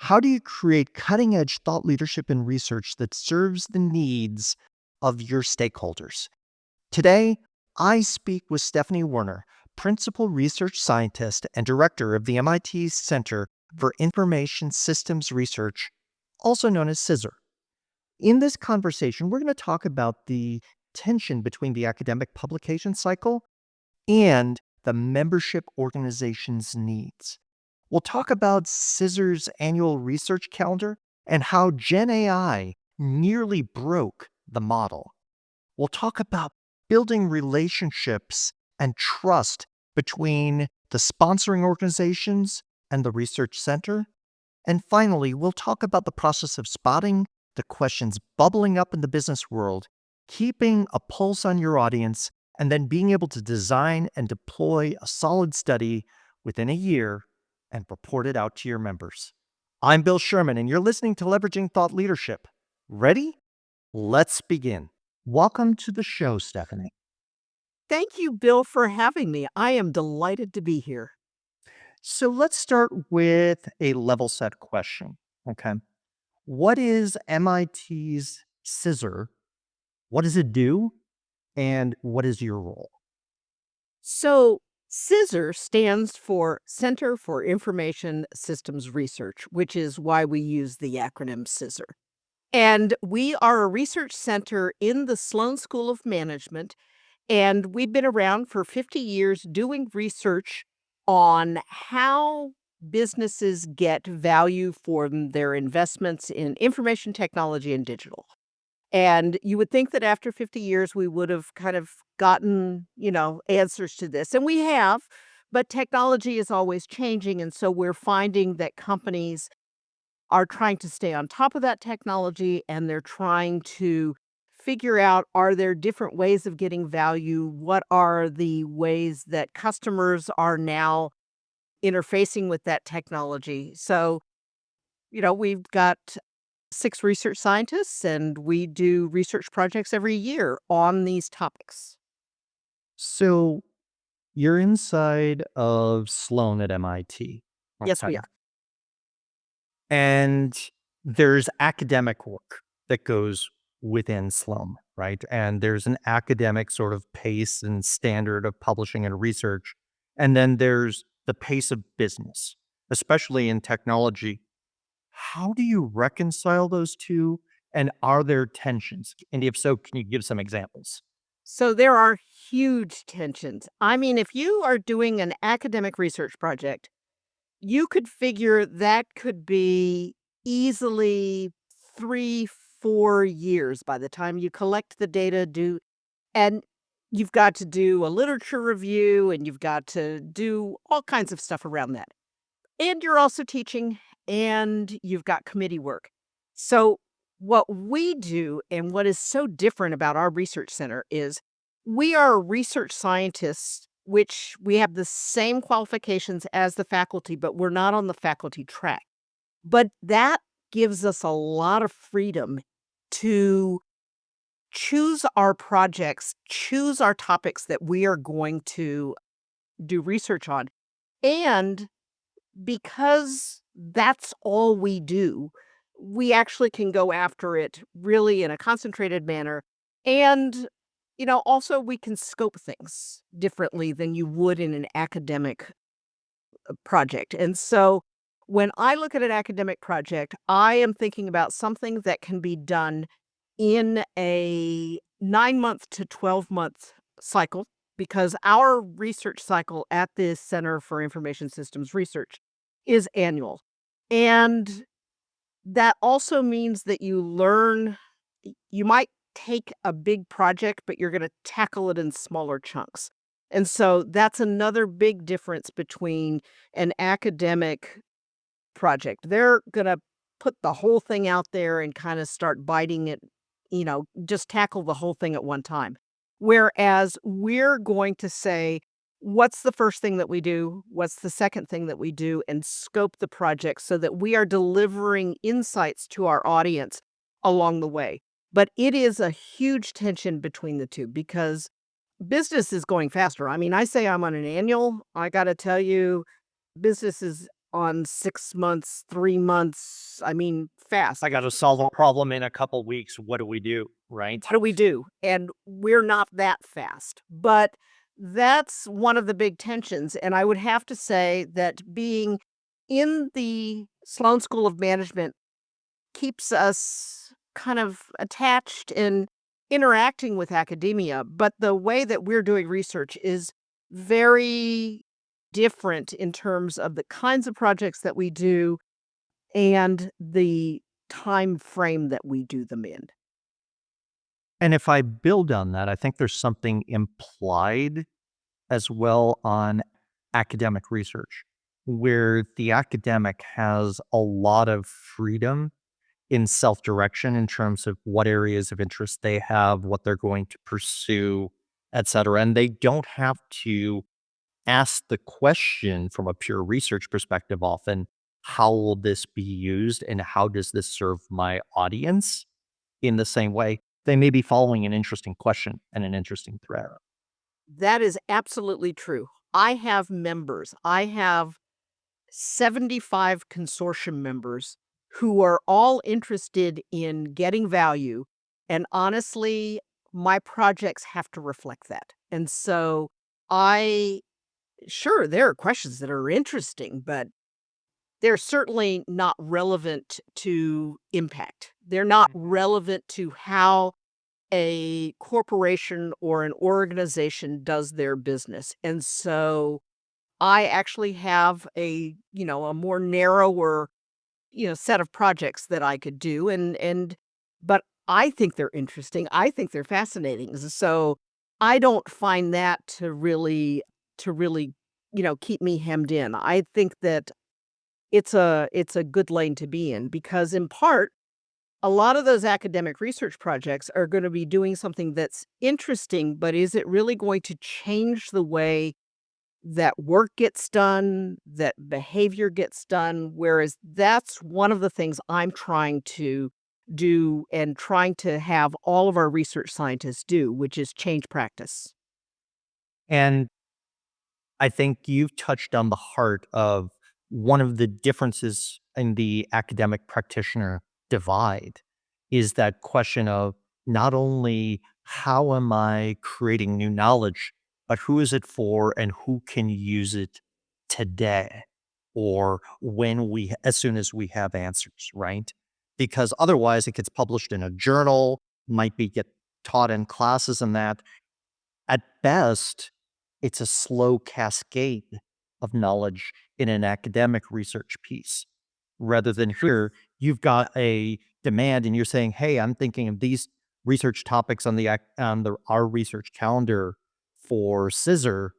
How do you create cutting edge thought leadership and research that serves the needs of your stakeholders? Today, I speak with Stephanie Woerner, Principal Research Scientist and Director of the MIT Center for Information Systems Research, also known as CISR. In this conversation, we're going to talk about the tension between the academic publication cycle and the membership organization's needs. We'll talk about CISR's annual research calendar and how Gen AI nearly broke the model. We'll talk about building relationships and trust between the sponsoring organizations and the research center. And finally, we'll talk about the process of spotting the questions bubbling up in the business world, keeping a pulse on your audience, and then being able to design and deploy a solid study within a year and report it out to your members. I'm Bill Sherman, and you're listening to Leveraging Thought Leadership. Ready? Let's begin. Welcome to the show, Stephanie. Thank you, Bill, for having me. I am delighted to be here. So let's start with a level set question. Okay. What is MIT's CISR? What does it do? And what is your role? So, CISR stands for Center for Information Systems Research, which is why we use the acronym CISR. And we are a research center in the Sloan School of Management, and we've been around for 50 years doing research on how businesses get value for their investments in information technology and digital. And you would think that after 50 years, we would have kind of gotten, answers to this. And we have, but technology is always changing. And so we're finding that companies are trying to stay on top of that technology, and they're trying to figure out, are there different ways of getting value? What are the ways that customers are now interfacing with that technology? So, we've got 6 research scientists, and we do research projects every year on these topics. So you're inside of Sloan at MIT. Yes, we Okay. are. And there's academic work that goes within Sloan, right? And there's an academic sort of pace and standard of publishing and research. And then there's the pace of business, especially in technology. How do you reconcile those two? And are there tensions? And if so, can you give some examples? So there are huge tensions. I mean, if you are doing an academic research project, you could figure that could be easily 3, 4 years by the time you collect the data, and you've got to do a literature review, and you've got to do all kinds of stuff around that. And you're also teaching, and you've got committee work. So what we do, and what is so different about our research center, is we are research scientists, which we have the same qualifications as the faculty, but we're not on the faculty track. But that gives us a lot of freedom to choose our projects, choose our topics that we are going to do research on. And because that's all we do, we actually can go after it really in a concentrated manner. And, also we can scope things differently than you would in an academic project. And so when I look at an academic project, I am thinking about something that can be done in a 9-month to 12-month cycle, because our research cycle at the Center for Information Systems Research is annual. And that also means that you might take a big project, but you're going to tackle it in smaller chunks. And so that's another big difference between an academic project. They're going to put the whole thing out there and kind of start biting it, just tackle the whole thing at one time. Whereas we're going to say, what's the first thing that we do? What's the second thing that we do? And scope the project so that we are delivering insights to our audience along the way. But it is a huge tension between the two because business is going faster. I mean, I say I'm on an annual. I got to tell you, business is on 6 months, 3 months, I mean, I fast. got to solve a problem in a couple weeks. What do we do? Right. What do we do? And we're not that fast. But that's one of the big tensions. And I would have to say that being in the Sloan School of Management keeps us kind of attached and interacting with academia. But the way that we're doing research is very different in terms of the kinds of projects that we do and the time frame that we do them in. And if I build on that, I think there's something implied as well on academic research, where the academic has a lot of freedom in self direction in terms of what areas of interest they have, what they're going to pursue, et cetera. And they don't have to ask the question from a pure research perspective often, how will this be used and how does this serve my audience in the same way? They may be following an interesting question and an interesting thread. That is absolutely true. I have members. I have 75 consortium members who are all interested in getting value. And honestly, my projects have to reflect that. And so I, sure, there are questions that are interesting, but they're certainly not relevant to impact. They're not relevant to how a corporation or an organization does their business. And so I actually have a more narrower, set of projects that I could do but I think they're interesting. I think they're fascinating. So I don't find that to really, keep me hemmed in. I think that it's a good lane to be in because in part a lot of those academic research projects are going to be doing something that's interesting, but is it really going to change the way that work gets done, that behavior gets done? Whereas that's one of the things I'm trying to do and trying to have all of our research scientists do, which is change practice. And I think you've touched on the heart of one of the differences in the academic practitioner divide is that question of not only how am I creating new knowledge, but who is it for and who can use it today or as soon as we have answers, right? Because otherwise it gets published in a journal, might be get taught in classes and that. At best, it's a slow cascade of knowledge in an academic research piece. Rather than here, you've got a demand and you're saying, hey, I'm thinking of these research topics on our research calendar for CISR.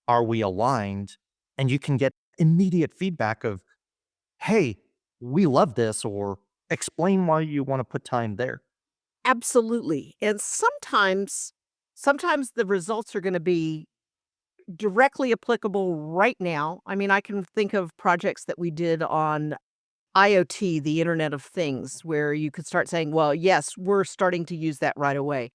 Are we aligned? And you can get immediate feedback of, hey, we love this, or explain why you want to put time there. Absolutely. And sometimes the results are going to be directly applicable right now. I mean, I can think of projects that we did on IoT, the Internet of Things, where you could start saying, well, yes, we're starting to use that right away.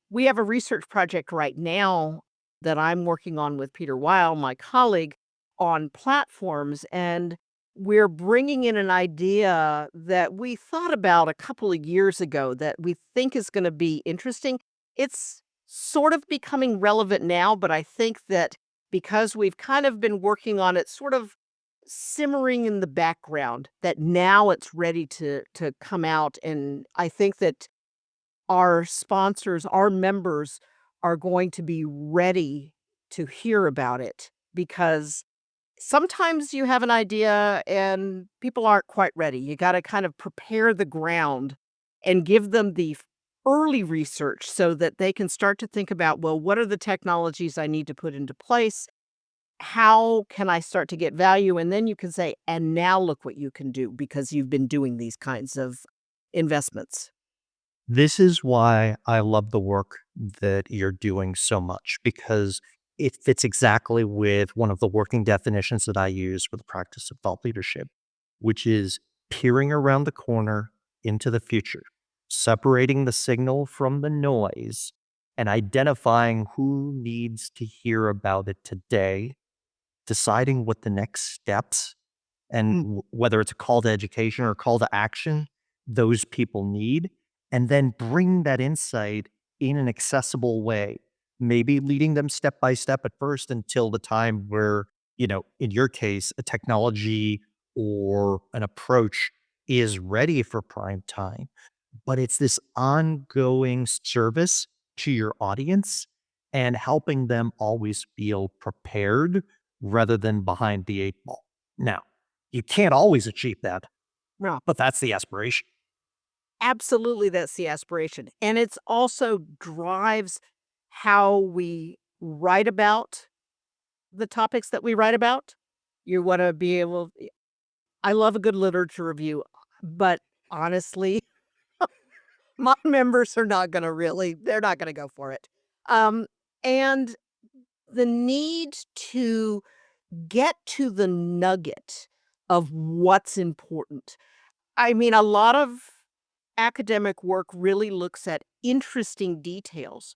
We have a research project right now that I'm working on with Peter Weil, my colleague, on platforms. And we're bringing in an idea that we thought about a couple of years ago that we think is going to be interesting. It's sort of becoming relevant now, but I think that because we've kind of been working on it sort of simmering in the background, that now it's ready to come out. And I think that our sponsors, our members are going to be ready to hear about it because sometimes you have an idea and people aren't quite ready. You got to kind of prepare the ground and give them the early research so that they can start to think about, well, what are the technologies I need to put into place? How can I start to get value? And then you can say, and now look what you can do because you've been doing these kinds of investments. This is why I love the work that you're doing so much because it fits exactly with one of the working definitions that I use for the practice of thought leadership, which is peering around the corner into the future, separating the signal from the noise, and identifying who needs to hear about it today, deciding what the next steps and whether it's a call to education or a call to action, those people need, and then bring that insight in an accessible way, maybe leading them step by step at first until the time where, in your case, a technology or an approach is ready for prime time. But it's this ongoing service to your audience and helping them always feel prepared rather than behind the eight ball. Now, you can't always achieve that, No. but that's the aspiration. Absolutely, that's the aspiration, and it's also drives how we write about the topics that we write about. You wanna be able I love a good literature review, but honestly, my members are not gonna really they're not gonna go for it. Um, and the need to get to the nugget of what's important. I mean, a lot of academic work really looks at interesting details,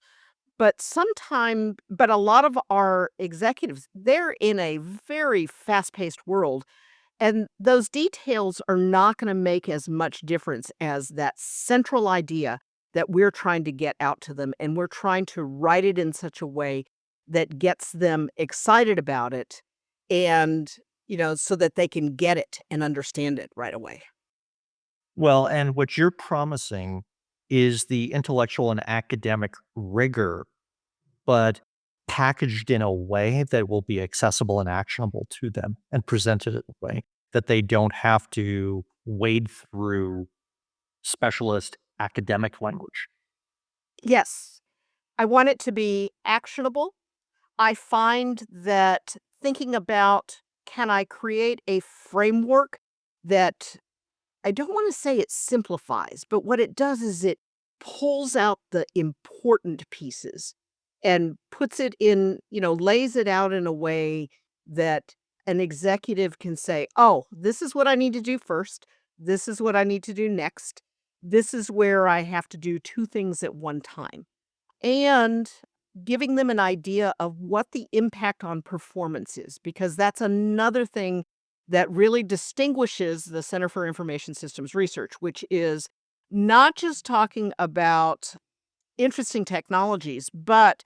but a lot of our executives, they're in a very fast-paced world, and those details are not gonna make as much difference as that central idea that we're trying to get out to them, and we're trying to write it in such a way that gets them excited about it and, so that they can get it and understand it right away. Well, and what you're promising is the intellectual and academic rigor, but packaged in a way that will be accessible and actionable to them and presented in a way that they don't have to wade through specialist academic language. Yes, I want it to be actionable. I find that thinking about, can I create a framework that I don't want to say it simplifies, but what it does is it pulls out the important pieces and puts it in, lays it out in a way that an executive can say, oh, this is what I need to do first. This is what I need to do next. This is where I have to do two things at one time. And giving them an idea of what the impact on performance is, because that's another thing that really distinguishes the Center for Information Systems Research, which is not just talking about interesting technologies, but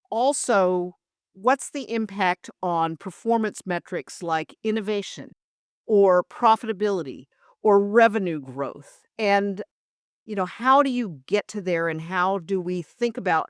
also what's the impact on performance metrics like innovation or profitability or revenue growth. And, how do you get to there and how do we think about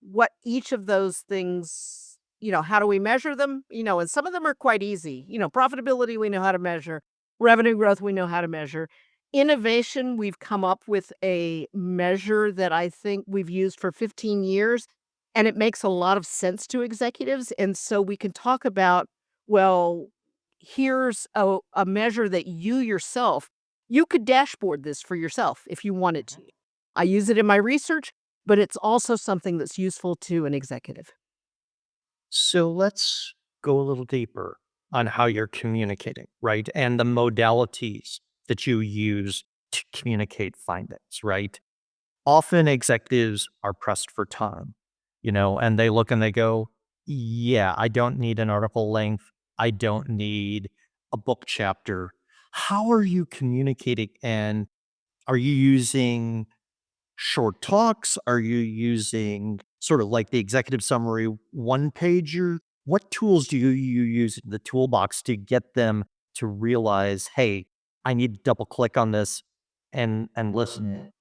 what each of those things, how do we measure them? And some of them are quite easy. Profitability, we know how to measure. Revenue growth, we know how to measure. Innovation, we've come up with a measure that I think we've used for 15 years, and it makes a lot of sense to executives. And so we can talk about, well, here's a measure that you could dashboard this for yourself if you wanted to. I use it in my research, but it's also something that's useful to an executive. So let's go a little deeper on how you're communicating, right? And the modalities that you use to communicate findings, right? Often executives are pressed for time, and they look and they go, yeah, I don't need an article length. I don't need a book chapter. How are you communicating? And are you using short talks? Are you using sort of like the executive summary one pager? What tools do you use in the toolbox to get them to realize, hey, I need to double click on this and listen?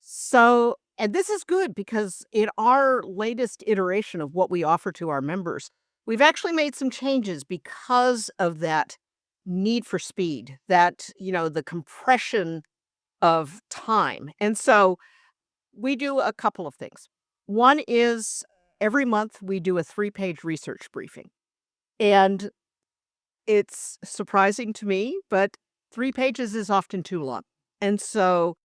So, and this is good because in our latest iteration of what we offer to our members, we've actually made some changes because of that need for speed, that, the compression of time. And so we do a couple of things. One is every month we do a 3-page research briefing. And it's surprising to me, but 3 pages is often too long. And so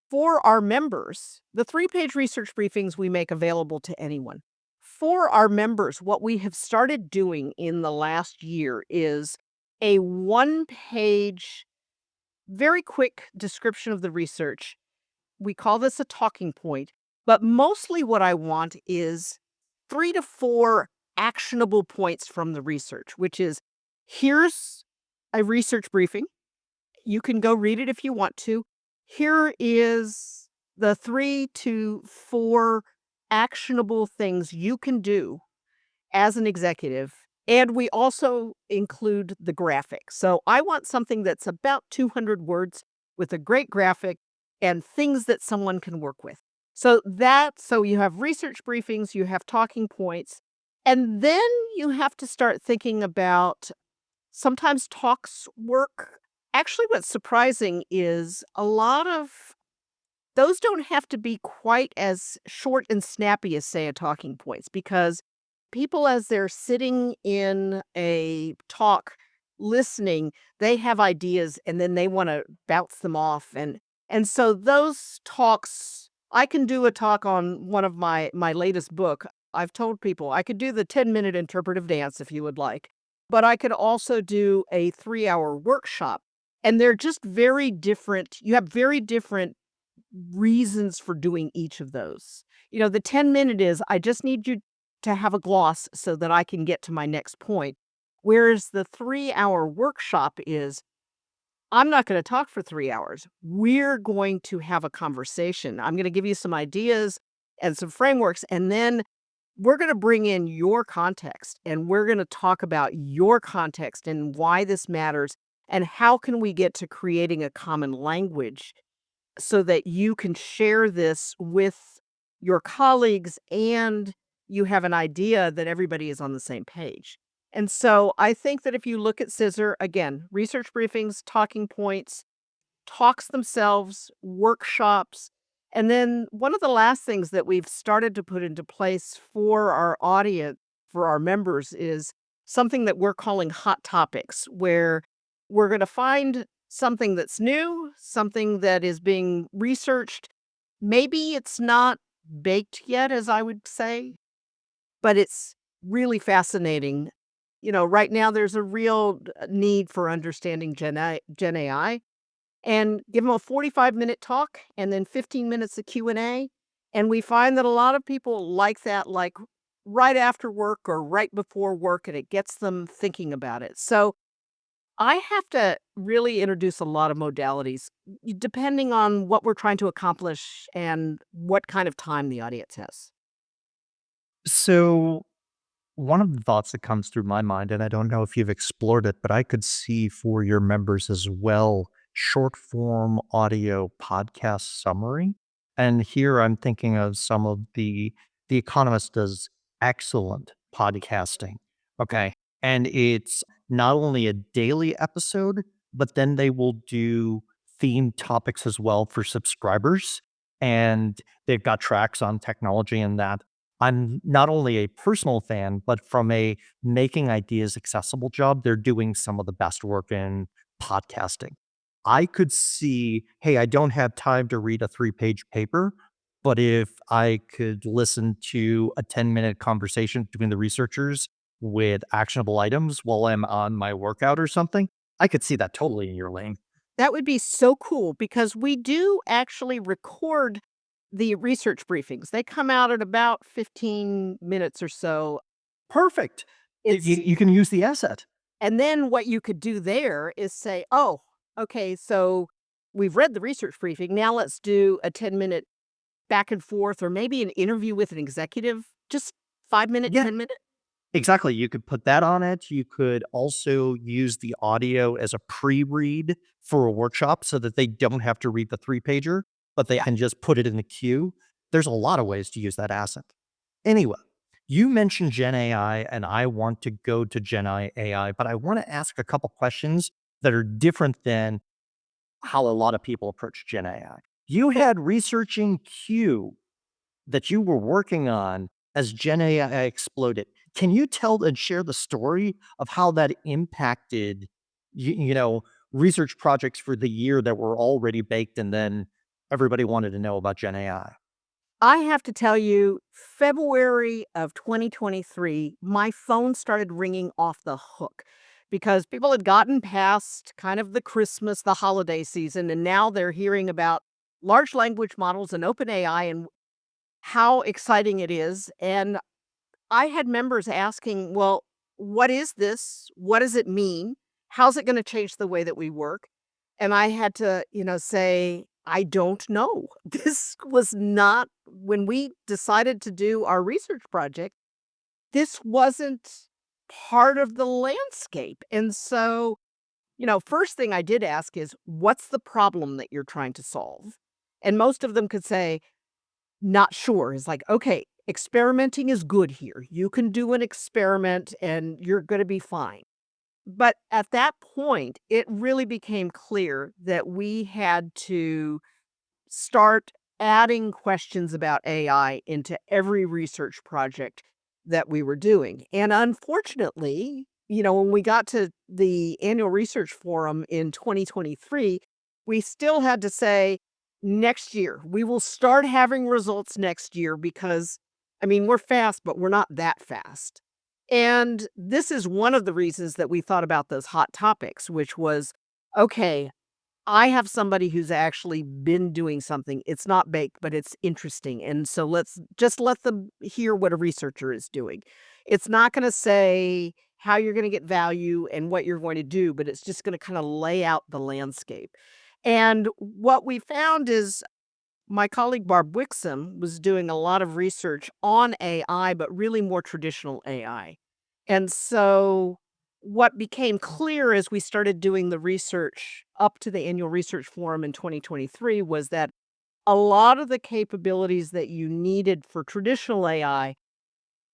for our members, the 3-page research briefings we make available to anyone. For our members, what we have started doing in the last year is a 1-page, very quick description of the research. We call this a talking point, but mostly what I want is 3 to 4 actionable points from the research, which is here's a research briefing. You can go read it if you want to. Here is the 3 to 4 actionable things you can do as an executive, and we also include the graphic. So I want something that's about 200 words with a great graphic and things that someone can work with. So you have research briefings, you have talking points, and then you have to start thinking about sometimes talks work. Actually, what's surprising is a lot of those don't have to be quite as short and snappy as, say, a talking points, because people, as they're sitting in a talk listening, they have ideas and then they want to bounce them off. And so those talks, I can do a talk on one of my latest book. I've told people I could do the 10-minute interpretive dance if you would like, but I could also do a 3-hour workshop. And they're just very different. You have very different reasons for doing each of those. The 10-minute is, I just need you to have a gloss so that I can get to my next point. Whereas the 3-hour workshop is, I'm not going to talk for 3 hours. We're going to have a conversation. I'm going to give you some ideas and some frameworks, and then we're going to bring in your context and we're going to talk about your context and why this matters and how can we get to creating a common language so that you can share this with your colleagues and you have an idea that everybody is on the same page. And so I think that if you look at CISR, again, research briefings, talking points, talks themselves, workshops, and then one of the last things that we've started to put into place for our audience, for our members, is something that we're calling hot topics, where we're going to find something that's new, something that is being researched. Maybe it's not baked yet, as I would say, but it's really fascinating. Right now there's a real need for understanding Gen AI, and give them a 45-minute talk and then 15 minutes of Q&A, and we find that a lot of people like that, like, right after work or right before work, and it gets them thinking about it. So I have to really introduce a lot of modalities, depending on what we're trying to accomplish and what kind of time the audience has. So, one of the thoughts that comes through my mind, and I don't know if you've explored it, but I could see for your members as well, short form audio podcast summary. And here I'm thinking of some of the Economist does excellent podcasting. Okay. And it's not only a daily episode, but then they will do themed topics as well for subscribers. And they've got tracks on technology and that. I'm not only a personal fan, but from a making ideas accessible job, they're doing some of the best work in podcasting. I could see, hey, I don't have time to read a 3-page paper, but if I could listen to a 10-minute conversation between the researchers with actionable items while I'm on my workout or something, I could see that totally in your lane. That would be so cool because we do actually record the research briefings. They come out at about 15 minutes or so. Perfect. You, It's you can use the asset. And then what you could do there is say, "Oh, okay, so we've read the research briefing. Now let's do a 10-minute back and forth or maybe an interview with an executive, just 5 minute, Yeah, 10-minute." exactly, you could put that on it, you could also use the audio as a pre-read for a workshop so that they don't have to read the 3-pager, but they Yeah. can just put it in the queue. There's a lot of ways to use that asset. Anyway, you mentioned Gen AI, and I want to go to Gen AI, but I wanna ask a couple questions that are different than how a lot of people approach Gen AI. You had researching Q that you were working on as Gen AI exploded. Can you tell and share the story of how that impacted, research projects for the year that were already baked and then everybody wanted to know about Gen AI? I have to tell you, February of 2023, my phone started ringing off the hook because people had gotten past kind of the Christmas, the holiday season, and now they're hearing about large language models and OpenAI and how exciting it is. And I had members asking, well, what is this? What does it mean? How's it gonna change the way that we work? And I had to, say, "I don't know." This was not when we decided to do our research project, this wasn't part of the landscape, and so, first thing I did ask is, "What's the problem that you're trying to solve?" And most of them could say, "Not sure." It's like, "Okay, experimenting is good here. You can do an experiment and you're gonna be fine." But at that point, it really became clear that we had to start adding questions about AI into every research project that we were doing. And unfortunately, when we got to the annual research forum in 2023, we still had to say, next year, we will start having results next year because, I mean, we're fast, but we're not that fast. And this is one of the reasons that we thought about those hot topics, which was, okay, I have somebody who's actually been doing something. It's not baked, but it's interesting. And so let's just let them hear what a researcher is doing. It's not going to say how you're going to get value and what you're going to do, but it's just going to kind of lay out the landscape. And what we found is my colleague Barb Wixom was doing a lot of research on AI, but really more traditional AI. And so what became clear as we started doing the research up to the annual research forum in 2023 was that a lot of the capabilities that you needed for traditional AI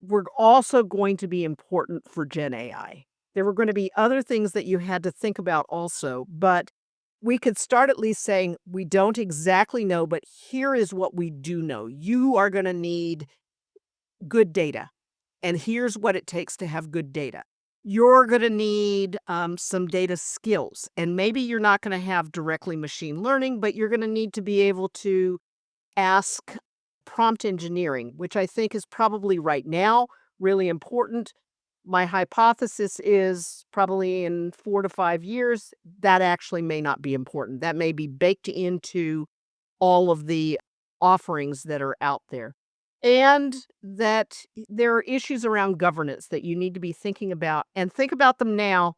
were also going to be important for Gen AI. There were going to be other things that you had to think about also, but we could start at least saying, we don't exactly know, but here is what we do know. You are going to need good data, and here's what it takes to have good data. You're going to need some data skills, and maybe you're not going to have directly machine learning, but you're going to need to be able to ask prompt engineering, which I think is probably right now really important. My hypothesis is probably in 4 to 5 years, that actually may not be important. That may be baked into all of the offerings that are out there. And that there are issues around governance that you need to be thinking about and think about them now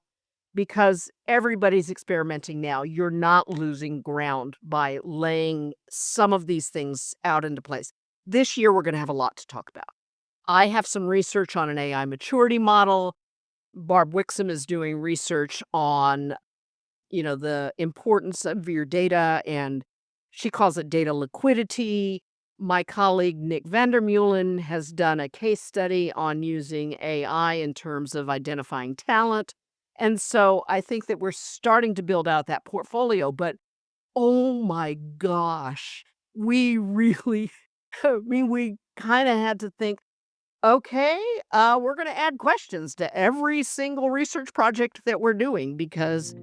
because everybody's experimenting now. You're not losing ground by laying some of these things out into place. This year, we're going to have a lot to talk about. I have some research on an AI maturity model. Barb Wixom is doing research on, the importance of your data, and she calls it data liquidity. My colleague Nick Vandermeulen has done a case study on using AI in terms of identifying talent. And so I think that we're starting to build out that portfolio, but oh my gosh, we really, I mean, we kind of had to think, okay, we're going to add questions to every single research project that we're doing because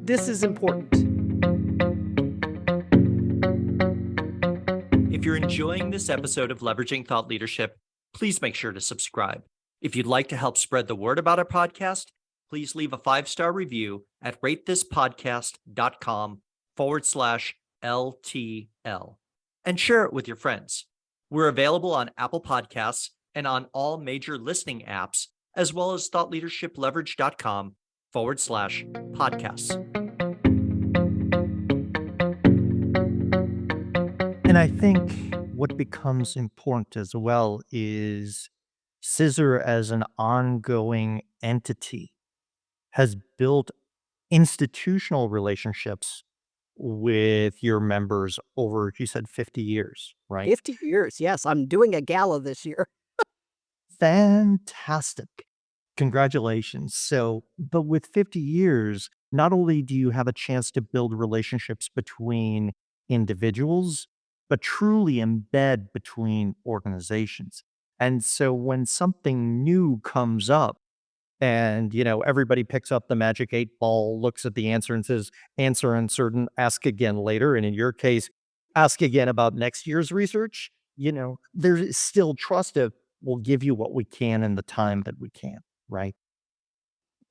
this is important. If you're enjoying this episode of Leveraging Thought Leadership, please make sure to subscribe. If you'd like to help spread the word about our podcast, please leave a 5-star review at ratethispodcast.com/LTL and share it with your friends. We're available on Apple Podcasts and on all major listening apps, as well as thoughtleadershipleverage.com/podcasts. And I think what becomes important as well is CISR as an ongoing entity has built institutional relationships with your members over, you said 50 years, right? 50 years. Yes, I'm doing a gala this year. Fantastic. Congratulations. So, but with 50 years, not only do you have a chance to build relationships between individuals, but truly embed between organizations. And so when something new comes up and, everybody picks up the magic 8 ball, looks at the answer and says, answer uncertain, ask again later. And in your case, ask again about next year's research, there's still trust of we'll give you what we can in the time that we can. Right.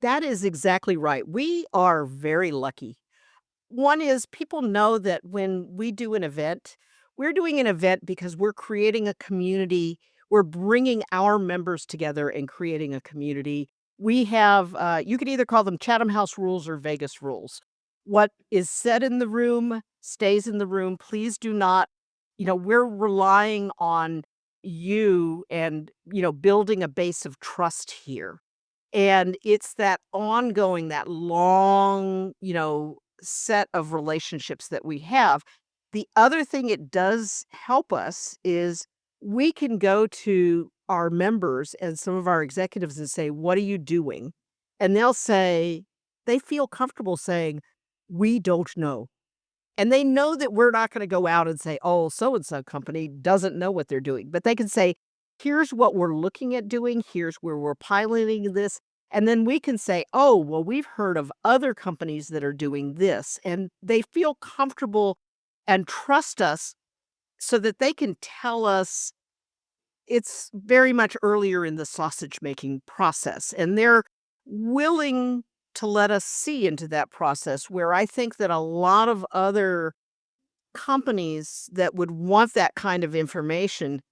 That is exactly right. We are very lucky. One is people know that when we do an event, we're doing an event because we're creating a community. We're bringing our members together and creating a community. We have, you can either call them Chatham House rules or Vegas rules. What is said in the room stays in the room. Please do not, we're relying on you and, building a base of trust here. And it's that ongoing, that long, set of relationships that we have. The other thing it does help us is we can go to our members and some of our executives and say, "What are you doing?" And they'll say, they feel comfortable saying, "We don't know." And they know that we're not gonna go out and say, "Oh, so and so company doesn't know what they're doing." But they can say, "Here's what we're looking at doing. Here's where we're piloting this." And then we can say, "Oh, well, we've heard of other companies that are doing this." And they feel comfortable and trust us so that they can tell us it's very much earlier in the sausage making process, and they're willing to let us see into that process where I think that a lot of other companies that would want that kind of information,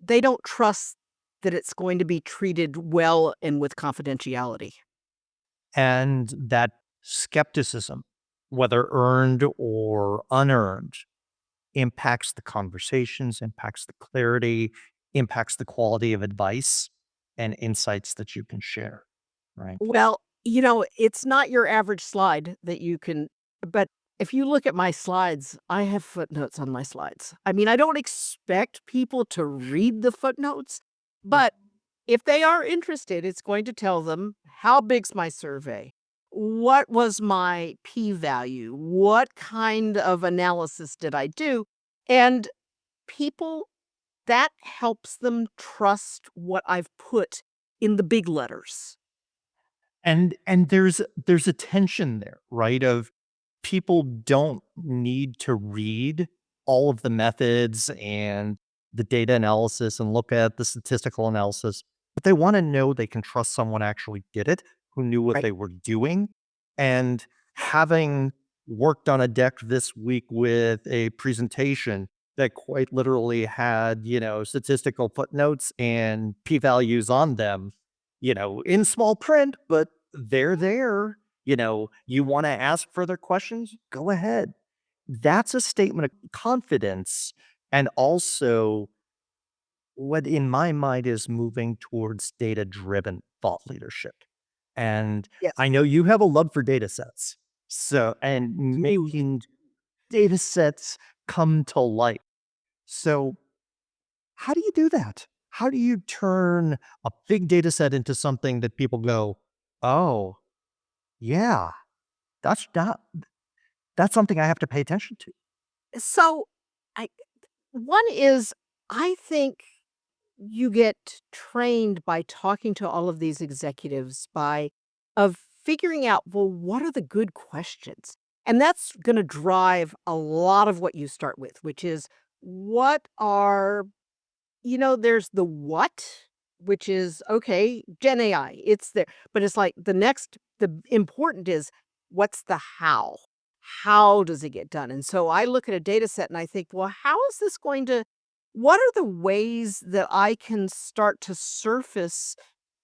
they don't trust that it's going to be treated well and with confidentiality. And that skepticism, whether earned or unearned, impacts the conversations, impacts the clarity, impacts the quality of advice and insights that you can share, right? Well, it's not your average slide that you can, but if you look at my slides, I have footnotes on my slides. I mean, I don't expect people to read the footnotes, but if they are interested, it's going to tell them how big's my survey? What was my p value? What kind of analysis did I do? And people, that helps them trust what I've put in the big letters. And there's a tension there, right? Of people don't need to read all of the methods and the data analysis and look at the statistical analysis, but they want to know they can trust someone actually did it, who knew what Right. they were doing. And having worked on a deck this week with a presentation that quite literally had, statistical footnotes and p-values on them, in small print, but they're there. You want to ask further questions? Go ahead. That's a statement of confidence and also what in my mind is moving towards data-driven thought leadership. And I Yes. know you have a love for data sets. So, and making data sets come to light. So, how do you do that? How do you turn a big data set into something that people go, "Oh, yeah, that's not that's something I have to pay attention to." So, I one is I think you get trained by talking to all of these executives by of figuring out, well, what are the good questions? And that's going to drive a lot of what you start with, which is what are, there's the what, which is okay, Gen AI, it's there. But it's like the important is what's the how? How does it get done? And so I look at a data set and I think, well, how is this going to, what are the ways that I can start to surface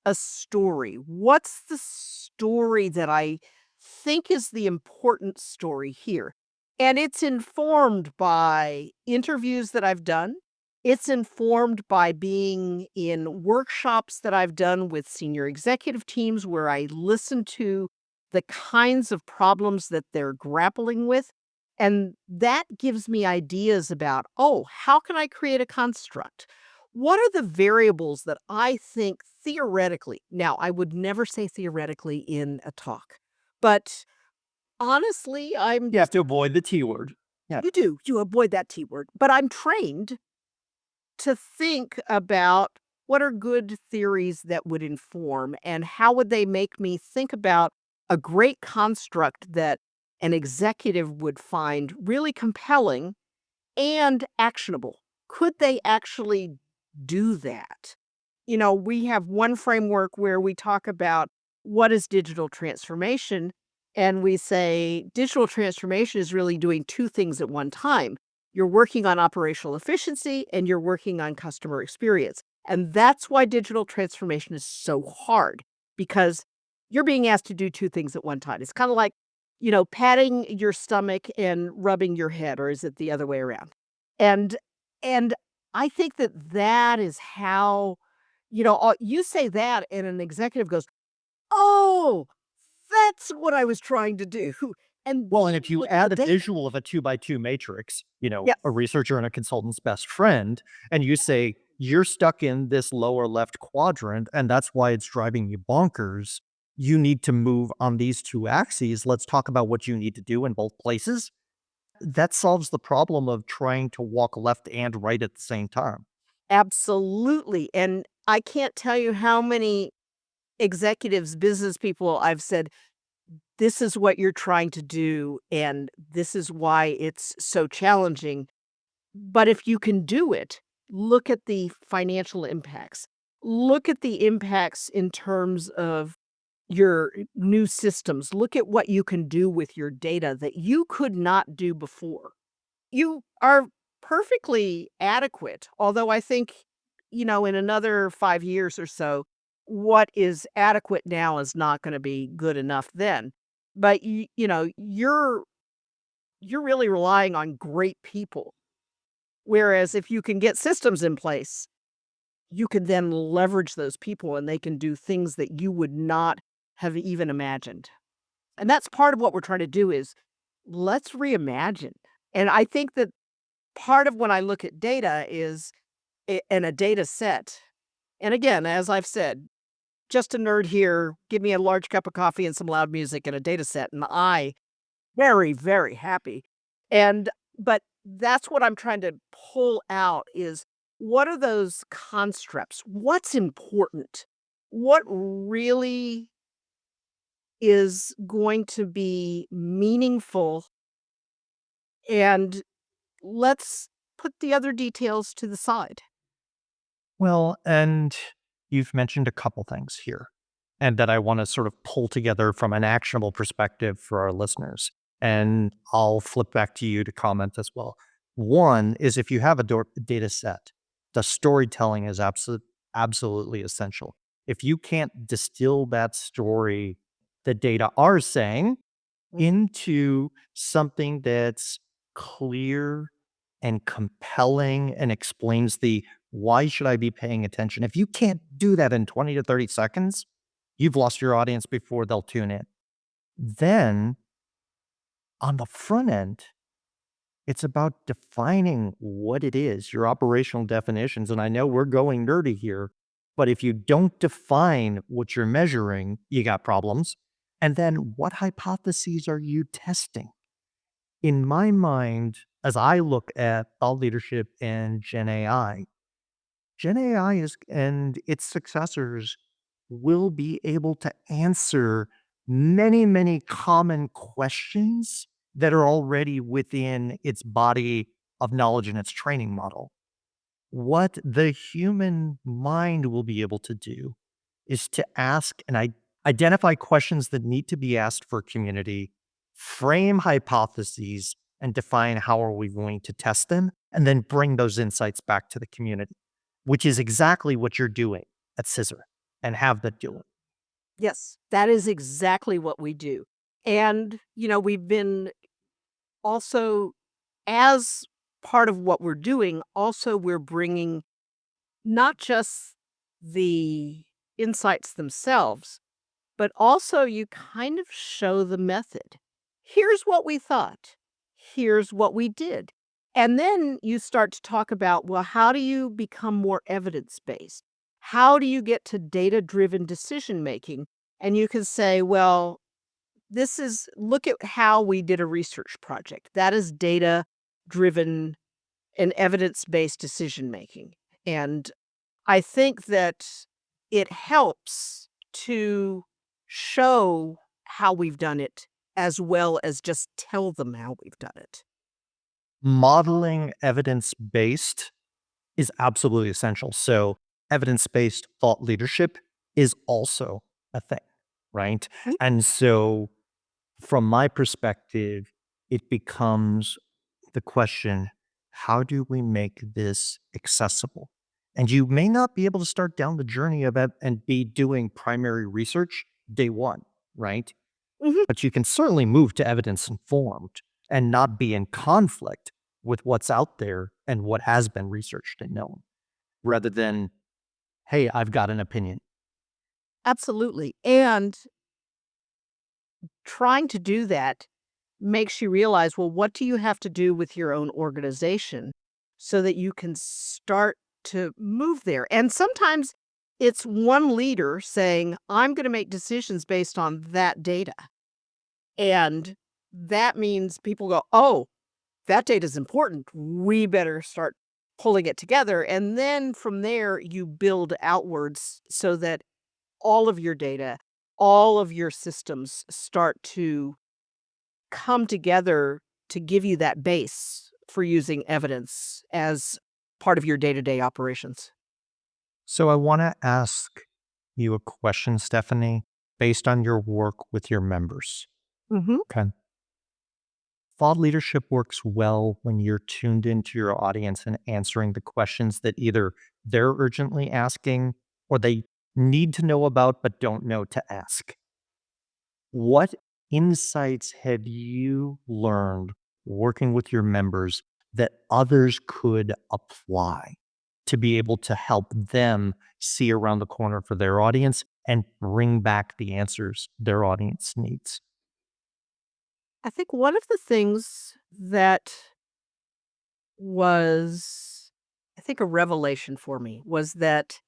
a story? What's the story that I think is the important story here? And it's informed by interviews that I've done. It's informed by being in workshops that I've done with senior executive teams where I listen to the kinds of problems that they're grappling with. And that gives me ideas about, oh, how can I create a construct? What are the variables that I think theoretically, now I would never say theoretically in a talk, but honestly, You have to avoid the T word. Yeah. you avoid that T word, but I'm trained to think about what are good theories that would inform and how would they make me think about a great construct that an executive would find really compelling and actionable. Could they actually do that? We have one framework where we talk about what is digital transformation, and we say digital transformation is really doing two things at one time. You're working on operational efficiency and you're working on customer experience. And that's why digital transformation is so hard because you're being asked to do two things at one time. It's kind of like, patting your stomach and rubbing your head, or is it the other way around? And and I think that is how, you say that and an executive goes, "Oh, that's what I was trying to do." And Well, and if you look at the add a data. visual of a 2 by 2 matrix, Yes, a researcher and a consultant's best friend, and you say, you're stuck in this lower left quadrant, and that's why it's driving you bonkers. You need to move on these two axes. Let's talk about what you need to do in both places. That solves the problem of trying to walk left and right at the same time. absolutely. And I can't tell you how many executives, business people I've said, "This is what you're trying to do, and this is why it's so challenging." But if you can do it, look at the financial impacts. Look at the impacts in terms of your new systems. Look at what you can do with your data that you could not do before. You are perfectly adequate, although I think, in another 5 years or so, what is adequate now is not gonna be good enough then. But you're really relying on great people. Whereas if you can get systems in place, you can then leverage those people and they can do things that you would not have even imagined. And that's part of what we're trying to do is let's reimagine. And I think that part of when I look at data is in a data set. And again, as I've said, just a nerd here, give me a large cup of coffee and some loud music and a data set and I very, very happy. And but that's what I'm trying to pull out is what are those constructs? What's important? What really is going to be meaningful? And let's put the other details to the side. Well, and you've mentioned a couple things here, and that I want to sort of pull together from an actionable perspective for our listeners. And I'll flip back to you to comment as well. One is if you have a data set, the storytelling is absolutely essential. If you can't distill that story the data are saying Mhm. into something that's clear and compelling and explains the why should I be paying attention? If you can't do that in 20 to 30 seconds, you've lost your audience before they'll tune in. Then on the front end, it's about defining what it is, your operational definitions. And I know we're going nerdy here, but if you don't define what you're measuring, you got problems. And then what hypotheses are you testing? In my mind, as I look at thought leadership and Gen AI is and its successors will be able to answer many, many common questions that are already within its body of knowledge and its training model. What the human mind will be able to do is to ask and identify questions that need to be asked for community, frame hypotheses, and define how are we going to test them, and then bring those insights back to the community, which is exactly what you're doing at CISR and have been doing. Yes, that is exactly what we do. And, we've been also, as part of what we're doing, also we're bringing not just the insights themselves, but also you kind of show the method. Here's what we thought. Here's what we did. And then you start to talk about, well, how do you become more evidence based? How do you get to data driven decision making? And you can say, well, look at how we did a research project. That is data driven and evidence based decision making. And I think that it helps to show how we've done it as well as just tell them how we've done it. Modeling evidence based is absolutely essential. So, evidence based thought leadership is also a thing, right? Mm. And so, from my perspective, it becomes the question, how do we make this accessible? And you may not be able to start down the journey of it and be doing primary research day one, right? Mhm. But you can certainly move to evidence informed and not be in conflict with what's out there and what has been researched and known, rather than, hey, I've got an opinion. Absolutely. And trying to do that makes you realize, well, what do you have to do with your own organization so that you can start to move there? And sometimes it's one leader saying, I'm going to make decisions based on that data. And that means people go, oh, that data is important. We better start pulling it together. And then from there, you build outwards so that all of your data, all of your systems start to come together to give you that base for using evidence as part of your day-to-day operations. So I want to ask you a question, Stephanie, based on your work with your members. Mhm. Okay. Thought leadership works well when you're tuned into your audience and answering the questions that either they're urgently asking or they need to know about but don't know to ask. What insights have you learned working with your members that others could apply to be able to help them see around the corner for their audience and bring back the answers their audience needs? I think one of the things that was, I think, a revelation for me was that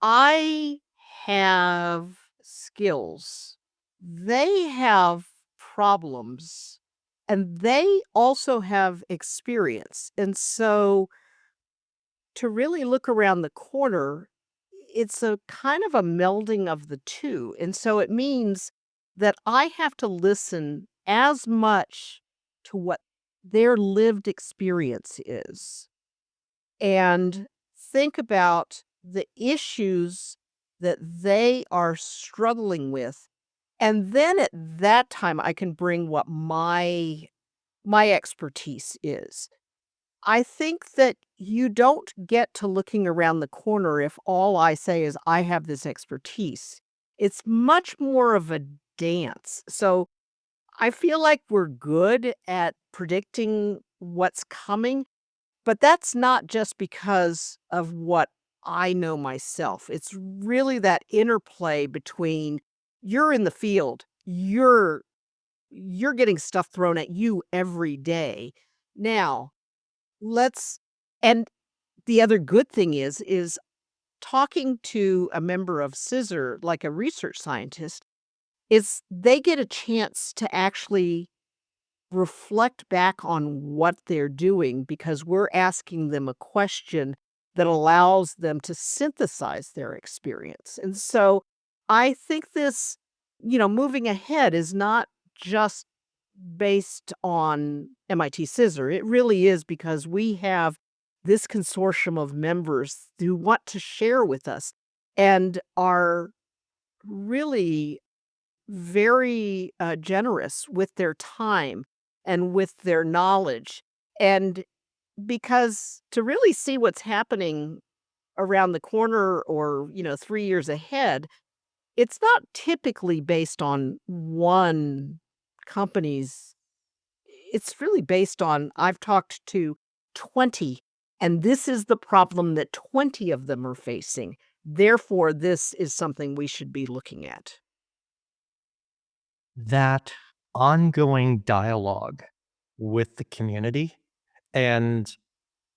I have skills. They have problems, and they also have experience. And so to really look around the corner, it's a kind of a melding of the two. And so it means that I have to listen as much to what their lived experience is and think about the issues that they are struggling with. And then at that time, I can bring what my expertise is. I think that you don't get to looking around the corner if all I say is, "I have this expertise." It's much more of a dance. So, I feel like we're good at predicting what's coming, but that's not just because of what I know myself. It's really that interplay between you're in the field, you're getting stuff thrown at you every day. Now, let's and the other good thing is talking to a member of CISR, like a research scientist, is they get a chance to actually reflect back on what they're doing because we're asking them a question that allows them to synthesize their experience. And so I think this, moving ahead is not just based on MIT CISR. It really is because we have this consortium of members who want to share with us and are really very generous with their time and with their knowledge. And because to really see what's happening around the corner or, 3 years ahead, it's not typically based on one company's, it's really based on I've talked to 20, and this is the problem that 20 of them are facing. Therefore, this is something we should be looking at. That ongoing dialogue with the community and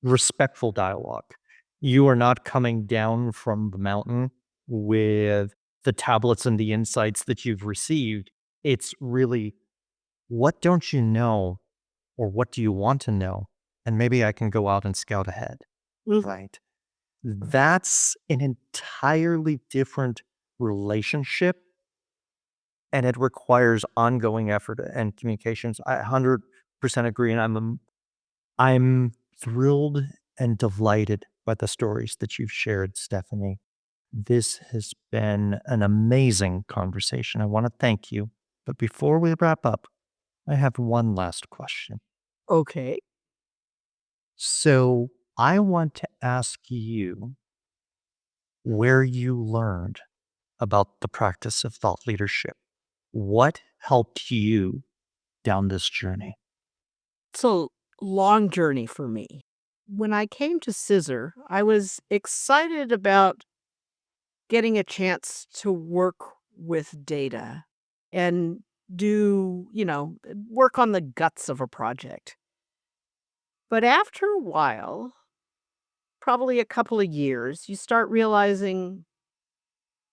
respectful dialogue. You are not coming down from the mountain with the tablets and the insights that you've received. It's really, what don't you know, or what do you want to know? And maybe I can go out and scout ahead, Mhm. right? That's an entirely different relationship, and it requires ongoing effort and communications. I 100% agree, and I'm thrilled and delighted by the stories that you've shared, Stephanie. This has been an amazing conversation. I want to thank you. But before we wrap up, I have one last question. Okay. So I want to ask you where you learned about the practice of thought leadership. What helped you down this journey? It's a long journey for me. When I came to CISR, I was excited about getting a chance to work with data and work on the guts of a project. But after a while, probably a couple of years, you start realizing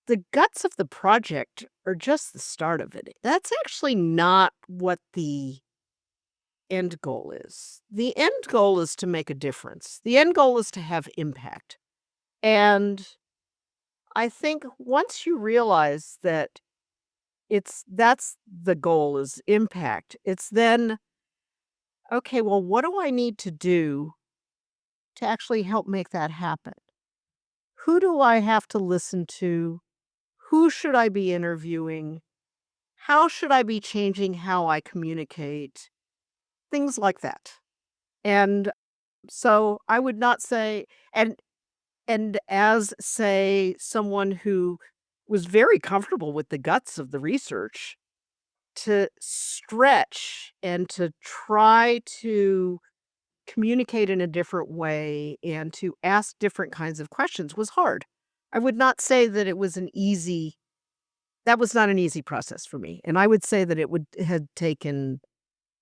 the guts of the project are just the start of it. That's actually not what the end goal is. The end goal is to make a difference. The end goal is to have impact. And I think once you realize that that's the goal is impact, it's then, okay, well, what do I need to do to actually help make that happen? Who do I have to listen to? Who should I be interviewing? How should I be changing how I communicate? Things like that. And so I would not say and as, say, someone who was very comfortable with the guts of the research, to stretch and to try to communicate in a different way and to ask different kinds of questions was hard. I would not say that it was that was not an easy process for me, and I would say that it would had taken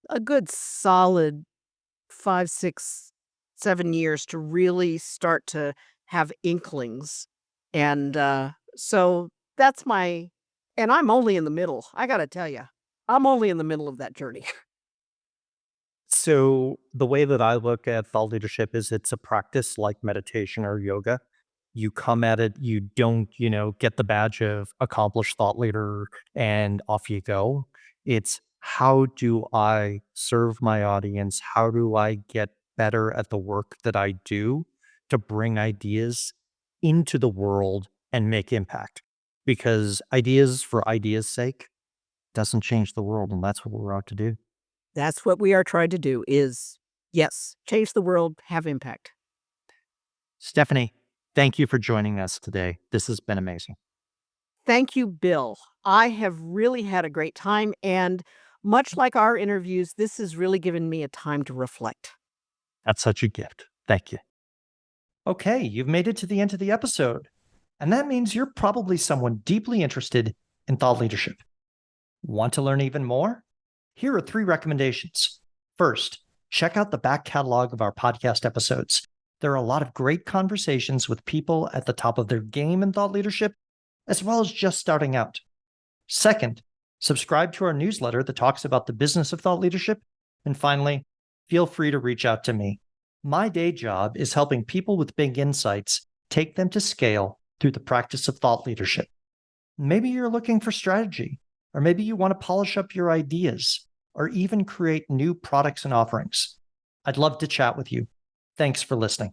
a good solid 5, 6, 7 years to really start to have inklings, and, so that's my and I'm only in the middle, I gotta tell you. I'm only in the middle of that journey. So, the way that I look at thought leadership is it's a practice like meditation or yoga. You come at it, you don't, get the badge of accomplished thought leader and off you go. It's how do I serve my audience? How do I get better at the work that I do to bring ideas into the world and make impact? Because ideas for ideas' sake doesn't change the world, and that's what we're out to do. That's what we are trying to do is, yes, change the world, have impact. Stephanie, thank you for joining us today. This has been amazing. Thank you, Bill. I have really had a great time, and much like our interviews, this has really given me a time to reflect. That's such a gift. Thank you. Okay, you've made it to the end of the episode. And that means you're probably someone deeply interested in thought leadership. Want to learn even more? Here are 3 recommendations. First, check out the back catalog of our podcast episodes. There are a lot of great conversations with people at the top of their game in thought leadership, as well as just starting out. Second, subscribe to our newsletter that talks about the business of thought leadership. And finally, feel free to reach out to me. My day job is helping people with big insights take them to scale through the practice of thought leadership. Maybe you're looking for strategy, or maybe you want to polish up your ideas, or even create new products and offerings. I'd love to chat with you. Thanks for listening.